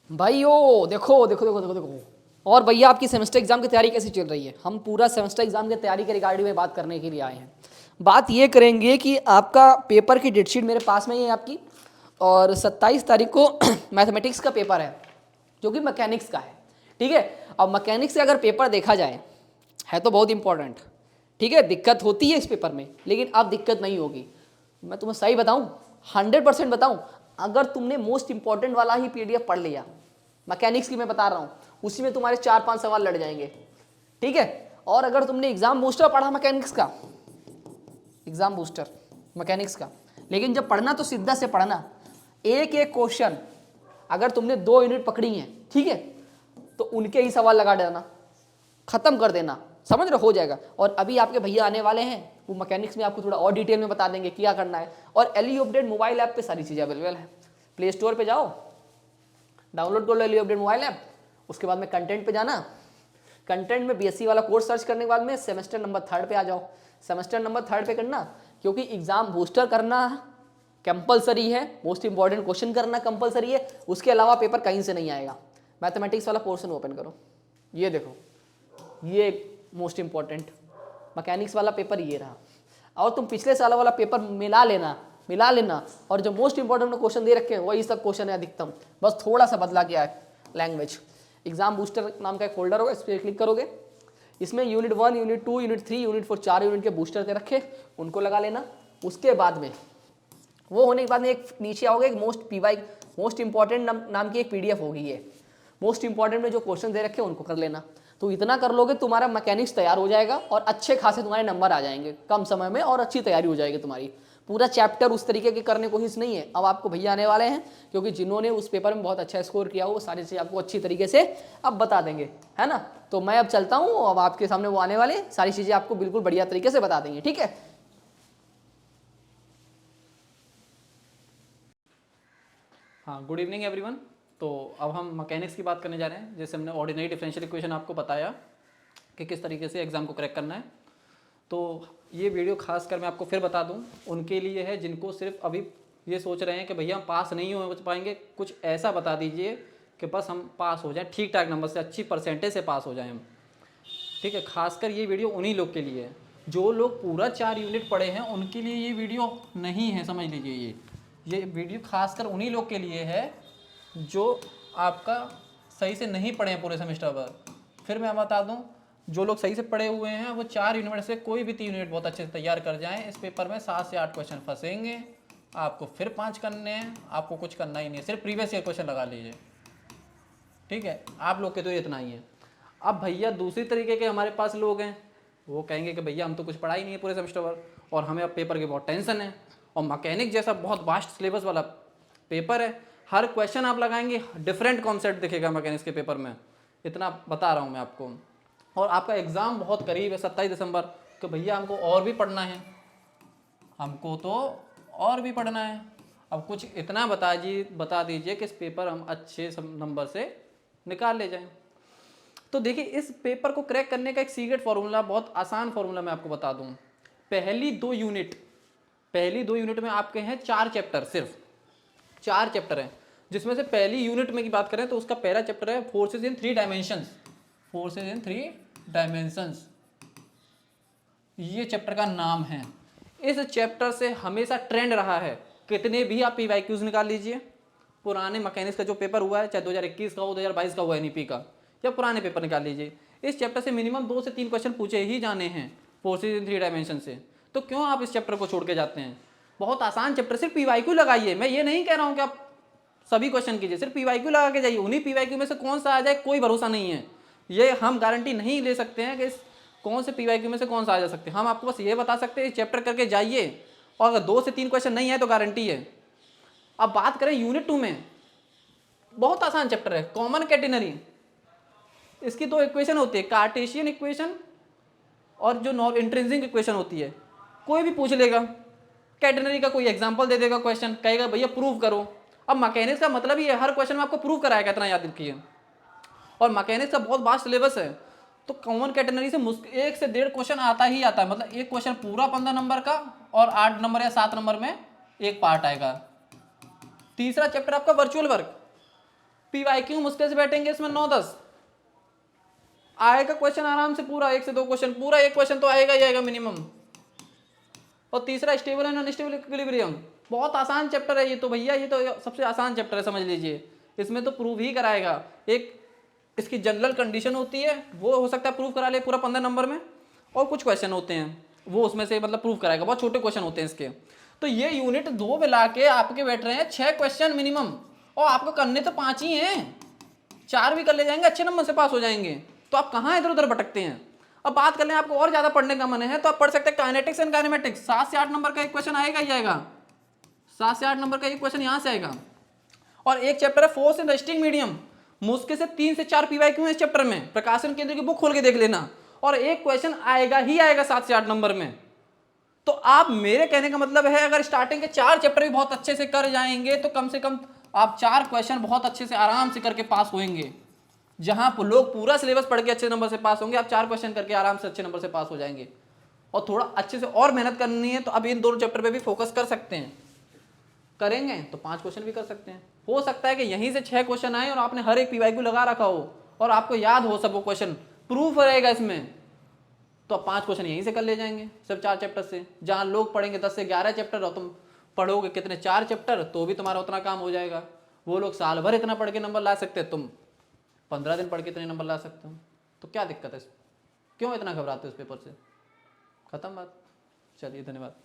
भाई ओ देखो देखो देखो देखो देखो। और भैया आपकी सेमेस्टर एग्जाम की तैयारी कैसी चल रही है? हम पूरा सेमेस्टर एग्जाम की तैयारी के रिगार्डिंग में बात करने के लिए आए हैं। बात ये करेंगे कि आपका पेपर की डेटशीट मेरे पास में ही है आपकी, और 27 तारीख को मैथमेटिक्स का पेपर है जो कि मैकेनिक्स का है। ठीक है, अब मैकेनिक्स का अगर पेपर देखा जाए है तो बहुत इंपॉर्टेंट। ठीक है, दिक्कत होती है इस पेपर में, लेकिन अब दिक्कत नहीं होगी। मैं तुम्हें सही बताऊं, 100% बताऊं, अगर तुमने मोस्ट इंपॉर्टेंट वाला ही पीडीएफ पढ़ लिया, मैकेनिक्स की मैं बता रहा हूं, उसी में तुम्हारे 4-5 सवाल लड़ जाएंगे। ठीक है, और अगर तुमने एग्जाम बूस्टर पढ़ा मैकेनिक्स का, एग्जाम बूस्टर मैकेनिक्स का, लेकिन जब पढ़ना तो सीधा से पढ़ना, एक एक क्वेश्चन अगर तुमने 2 यूनिट पकड़ी हैं, ठीक है, तो उनके ही सवाल लगा देना, खत्म कर देना, समझ रहे हो जाएगा। और अभी आपके भैया आने वाले हैं, वो मैकेनिक्स में आपको थोड़ा और डिटेल में बता देंगे क्या करना है। और एलई अपडेट मोबाइल ऐप पे सारी चीज़ें अवेलेबल है। प्ले स्टोर पे जाओ, डाउनलोड कर लो एलई अपडेट मोबाइल ऐप, उसके बाद में कंटेंट पे जाना, कंटेंट में बीएससी वाला कोर्स सर्च करने के बाद में सेमेस्टर नंबर 3 पे आ जाओ। सेमेस्टर नंबर 3 पे करना, क्योंकि एग्जाम बूस्टर करना कंपलसरी है, मोस्ट इंपॉर्टेंट क्वेश्चन करना कंपलसरी है, उसके अलावा पेपर कहीं से नहीं आएगा। मैथमेटिक्स वाला पोर्शन ओपन करो, ये देखो, ये मोस्ट इंपॉर्टेंट मैकेनिक्स वाला पेपर ये रहा। और तुम पिछले साल वाला पेपर मिला लेना, और जो मोस्ट इंपॉर्टेंट क्वेश्चन दे रखे हैं वही सब क्वेश्चन है अधिकतम, बस थोड़ा सा बदला गया है लैंग्वेज। एग्जाम बूस्टर नाम का एक फोल्डर होगा, इस पर क्लिक करोगे, इसमें unit 1, unit 2, unit 3, unit 4, 4 unit के बूस्टर दे रखे, उनको लगा लेना। उसके बाद में वो होने के बाद में एक नीचे आओगे, एक मोस्ट इंपॉर्टेंट नाम की एक पीडीएफ होगी, ये मोस्ट इंपॉर्टेंट में जो क्वेश्चन दे रखे उनको कर लेना। तो इतना कर लोगे तुम्हारा मैकेनिक्स तैयार हो जाएगा, और अच्छे खासे तुम्हारे नंबर आ जाएंगे कम समय में, और अच्छी तैयारी हो जाएगी तुम्हारी। पूरा चैप्टर उस तरीके के करने की कोशिश नहीं है। अब आपको भैया आने वाले हैं, क्योंकि जिन्होंने उस पेपर में बहुत अच्छा स्कोर किया हो वो सारी चीज़ें आपको अच्छी तरीके से अब बता देंगे, है ना। तो मैं अब चलता हूँ, अब आपके सामने वो आने वाले सारी चीज़ें आपको बिल्कुल बढ़िया तरीके से बता देंगे, ठीक है। हाँ, गुड इवनिंग एवरीवन। तो अब हम मैकेनिक्स की बात करने जा रहे हैं। जैसे हमने ऑर्डिनरी डिफरेंशियल इक्वेशन आपको बताया कि किस तरीके से एग्जाम को क्रैक करना है, तो ये वीडियो खास कर मैं आपको फिर बता दूं उनके लिए है जिनको सिर्फ अभी ये सोच रहे हैं कि भैया हम पास नहीं हो पाएंगे, कुछ ऐसा बता दीजिए कि बस हम पास हो जाएं, ठीक ठाक नंबर से, अच्छी परसेंटेज से पास हो जाएं हम। ठीक है, खासकर ये वीडियो उन्हीं लोग के लिए है। जो लोग पूरा 4 यूनिट पढ़े हैं उनके लिए ये वीडियो नहीं है, समझ लीजिए। ये वीडियो खासकर उन्हीं लोग के लिए है जो आपका सही से नहीं पढ़े हैं पूरे सेमेस्टर पर। फिर मैं बता दूं, जो लोग सही से पढ़े हुए हैं वो 4 यूनिट से कोई भी 3 यूनिट बहुत अच्छे से तैयार कर जाएं। इस पेपर में 7 से 8 क्वेश्चन फंसेंगे, आपको फिर 5 करने हैं, आपको कुछ करना ही नहीं है, सिर्फ प्रीवियस ईयर क्वेश्चन लगा लीजिए। ठीक है, आप लोग के तो इतना ही है। अब भैया दूसरी तरीके के हमारे पास लोग हैं, वो कहेंगे कि भैया हम तो कुछ पढ़ा ही नहीं है पूरे सेमेस्टर पर, और हमें अब पेपर की बहुत टेंशन है, और मैकेनिक जैसा बहुत वास्ट सिलेबस वाला पेपर है, हर क्वेश्चन आप लगाएंगे डिफरेंट कॉन्सेप्ट दिखेगा मैकेनिक्स के पेपर में, इतना बता रहा हूँ मैं आपको। और आपका एग्ज़ाम बहुत करीब है 27 दिसंबर, तो भैया हमको और भी पढ़ना है, हमको तो और भी पढ़ना है। अब कुछ इतना बता दीजिए कि इस पेपर हम अच्छे नंबर से निकाल ले जाएं। तो देखिए, इस पेपर को क्रैक करने का एक सीक्रेट फॉर्मूला, बहुत आसान फॉर्मूला मैं आपको बता दूं। पहली दो यूनिट में आपके हैं 4 चैप्टर, सिर्फ 4 चैप्टर हैं, जिसमें से पहली यूनिट में की बात करें तो उसका पहला चैप्टर है forces in 3 dimensions. Forces in 3 dimensions, ये चैप्टर का नाम है। इस चैप्टर से हमेशा ट्रेंड रहा है, कितने भी आप पीवाईक्यूज निकाल लीजिए, पुराने मैकेनिक्स का जो पेपर हुआ है, चाहे 2021 का हो, 2022 का हुआ एनईपी का, या पुराने पेपर निकाल लीजिए, इस चैप्टर से मिनिमम 2 से 3 क्वेश्चन पूछे ही जाने हैं फोर्सेज इन 3 डायमेंशन से। तो क्यों आप इस चैप्टर को छोड़ के जाते हैं? बहुत आसान चैप्टर, सिर्फ पीवाईक्यू लगाइए। मैं ये नहीं कह रहा हूँ कि आप सभी क्वेश्चन कीजिए, सिर्फ पीवाईक्यू लगा के जाइए। उन्हीं पीवाईक्यू में से कौन सा आ जाए कोई भरोसा नहीं है, ये हम गारंटी नहीं ले सकते हैं कि कौन से पीवाईक्यू में से कौन सा आ जा सकते हैं। हम आपको बस ये बता सकते हैं चैप्टर करके जाइए, और अगर 2 से 3 क्वेश्चन नहीं है तो गारंटी है। अब बात करें यूनिट 2 में, बहुत आसान चैप्टर है, कॉमन कैटेनरी। इसकी 2 इक्वेशन होती है, कार्टेशियन इक्वेशन और जो नॉन इंट्रिंसिक इक्वेशन होती है। कोई भी पूछ लेगा, कैटेनरी का कोई एग्जांपल दे देगा, क्वेश्चन कहेगा भैया प्रूव करो। अब मैकेनिक्स का मतलब ही है हर क्वेश्चन में आपको प्रूव कराएगा, इतना याद रखिए। और मैकेनिक्स का बहुत वास्ट सिलेबस है, तो कॉमन कैटेनरी से 1 से 1.5 क्वेश्चन आता ही आता है। मतलब एक क्वेश्चन पूरा 15 नंबर का, और 8 नंबर या 7 नंबर में एक पार्ट आएगा। तीसरा चैप्टर आपका वर्चुअल वर्क, पीवाईक्यू मुश्किल से बैठेंगे इसमें 9-10 आएगा क्वेश्चन आराम से, पूरा 1 से 2 क्वेश्चन, पूरा 1 क्वेश्चन तो आएगा ही आएगा मिनिमम। और तीसरा स्टेबल एंड अनस्टेबल इक्विलिब्रियम, बहुत आसान चैप्टर है ये तो भैया, ये तो सबसे आसान चैप्टर है समझ लीजिए। इसमें तो प्रूव ही कराएगा। एक इसकी जनरल कंडीशन होती है, वो हो सकता है प्रूव करा ले पूरा 15 नंबर में, और कुछ क्वेश्चन होते हैं वो उसमें से मतलब प्रूव कराएगा, बहुत छोटे क्वेश्चन होते हैं इसके। तो ये यूनिट 2 मिला के आपके बैठ रहे हैं 6 क्वेश्चन मिनिमम, और आपको करने तो 5 ही हैं, 4 भी कर ले जाएंगे अच्छे नंबर से पास हो जाएंगे। तो आप कहाँ इधर उधर भटकते हैं। अब बात कर लें आपको और ज्यादा पढ़ने का मन है तो आप पढ़ सकते हैं काइनेटिक्स एंड काइनेमेटिक्स, 7 से 8 नंबर का एक क्वेश्चन आएगा ही आएगा, 7 से 8 नंबर का एक क्वेश्चन यहाँ से आएगा। और एक चैप्टर है फोर्स इन रेस्टिंग मीडियम, मुश्किल से 3 से 4 पीवाईक्यू है इस चैप्टर में, प्रकाशन केंद्र की बुक खोल के देख लेना, और एक क्वेश्चन आएगा ही आएगा 7 से 8 नंबर में। तो आप, मेरे कहने का मतलब है, अगर स्टार्टिंग के 4 चैप्टर भी बहुत अच्छे से कर जाएंगे तो कम से कम आप 4 क्वेश्चन बहुत अच्छे से आराम से करके पास होंगे। जहां लोग पूरा सिलेबस पढ़ के अच्छे नंबर से पास होंगे, आप 4 क्वेश्चन करके आराम से अच्छे नंबर से पास हो जाएंगे। और थोड़ा अच्छे से और मेहनत करनी है तो अब इन दोनों चैप्टर पे भी फोकस कर सकते हैं, करेंगे तो 5 क्वेश्चन भी कर सकते हैं। हो सकता है कि यहीं से 6 क्वेश्चन आए और आपने हर एक पीवाईक्यू लगा रखा हो और आपको याद हो सब वो क्वेश्चन, प्रूफ रहेगा इसमें, तो आप 5 क्वेश्चन यहीं से कर ले जाएंगे सब 4 चैप्टर से। जहां लोग पढ़ेंगे 10 से 11 चैप्टर और तुम पढ़ोगे कितने 4 चैप्टर, तो भी तुम्हारा उतना काम हो जाएगा। वो लोग साल भर इतना पढ़ के नंबर ला सकते हैं, तुम 15 दिन पढ़ के इतने नंबर ला सकते हो। तो क्या दिक्कत है, क्यों इतना घबराते हो इस पेपर से। खत्म बात। चलिए धन्यवाद।